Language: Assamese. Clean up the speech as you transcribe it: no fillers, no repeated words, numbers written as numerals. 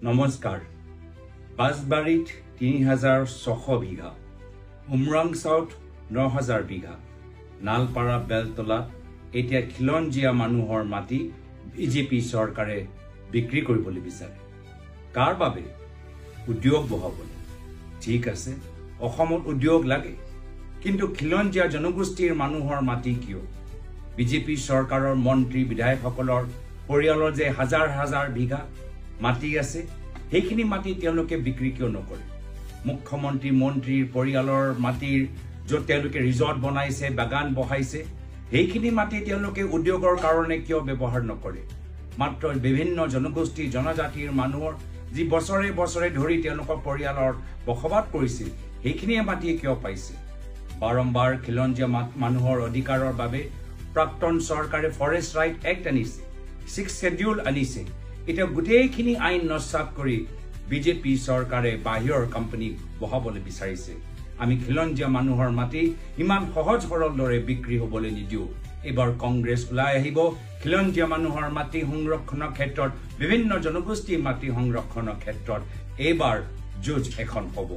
নমস্কাৰ বাজবাৰীত ৩৬০০ বিঘা উমৰাংচাউত ৯০০০ বিঘা নালপাৰা বেলতলাত এতিয়া খিলঞ্জীয়া মানুহৰ মাটি বিজেপি চৰকাৰে বিক্ৰী কৰিবলৈ বিচাৰে কাৰ বাবে উদ্যোগ বহাবলৈ ঠিক আছে অসমত উদ্যোগ লাগে কিন্তু খিলঞ্জীয়া জনগোষ্ঠীৰ মানুহৰ মাটি কিয় বিজেপি চৰকাৰৰ মন্ত্ৰী বিধায়কসকলৰ পৰিয়ালৰ যে হাজাৰ হাজাৰ বিঘা মাটি আছে সেইখিনি মাটি তেওঁলোকে বিক্ৰী কিয় নকৰে মুখ্যমন্ত্ৰী মন্ত্ৰীৰ পৰিয়ালৰ মাটিৰ য'ত তেওঁলোকে ৰিজৰ্ট বনাইছে বাগান বহাইছে সেইখিনি মাটি তেওঁলোকে উদ্যোগৰ কাৰণে কিয় ব্যৱহাৰ নকৰে মাত্ৰ বিভিন্ন জনগোষ্ঠী জনজাতিৰ মানুহৰ যি বছৰে বছৰে ধৰি তেওঁলোকৰ পৰিয়ালৰ বসবাস কৰিছিল সেইখিনিয়ে মাটি কিয় পাইছে বাৰম্বাৰ খিলঞ্জীয়া মানুহৰ অধিকাৰৰ বাবে প্ৰাক্তন চৰকাৰে ফৰেষ্ট ৰাইট এক্ট আনিছে 6 শেডিউল আনিছে এটা গোটেইখিনি আইন নস্যাৎ কৰি বিজেপি চৰকাৰে বাহিৰৰ কোম্পানী বহাবলৈ বিচাৰিছে আমি খিলঞ্জীয়া মানুহৰ মাটি ইমান সহজ সৰল দৰে বিক্ৰী হ'বলৈ নিদিও এবাৰ কংগ্ৰেছ ওলাই আহিব খিলঞ্জীয়া মানুহৰ মাটি সংৰক্ষণৰ ক্ষেত্ৰত বিভিন্ন জনগোষ্ঠীৰ মাটি সংৰক্ষণৰ ক্ষেত্ৰত এবাৰ যুঁজ এখন হ'ব